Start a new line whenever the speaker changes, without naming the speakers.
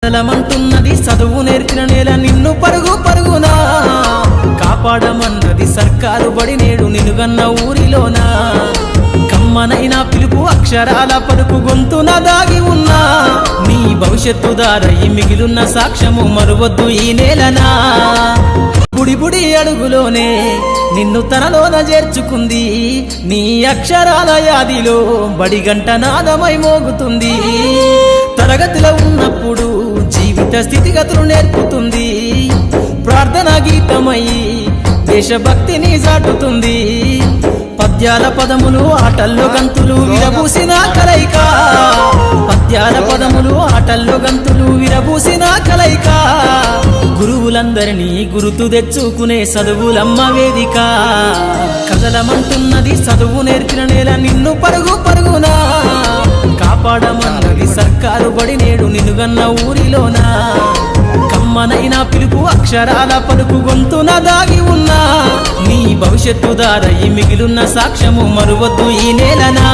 మంటున్నది చదువు నేర్పిన నేల నిన్ను పరుగు పరుగునా కాపాడమన్నది సర్కారు బడి నేడు నినుగన్న ఊరిలోనా కమ్మనైన పిలుపు అక్షరాల పలుకు గొంతున దాగి ఉన్నా నీ భవిష్యత్తు దారై మిగిలున్న సాక్ష్యము మరువద్దు ఈ నేలనా బుడి బుడి అడుగులోనే నిన్ను తనలోన చేర్చుకుంది నీ అక్షరాల యాదిలో బడిగంట నాదమై మోగుతుంది తరగతిలో ఉన్నప్పుడు జీవిత స్థితిగతులు నేర్పుతుంది ప్రార్థనా గీతమై దేశభక్తిని చాటుతుంది పద్యాల పదములు ఆటల్లో గంతులు విరబూసిన కలయిక పద్యాల పదములు ఆటల్లో గంతులు విరబూసిన కలయిక గురువులందరినీ గుర్తు తెచ్చుకునే చదువులమ్మ వేదిక కదలమంటున్నది చదువు నేర్పిన నేల నిన్ను పరుగు పరుగునా కాపాడమన్నది సర్కారు బడి నేడు నినుగన్న ఊరిలోనా కమ్మనైన పిలుపు అక్షరాల పలుకు గొంతున దాగి ఉన్నా నీ భవిష్యత్తు దారై మిగిలున్న సాక్ష్యము మరువద్దు ఈ నేలనా।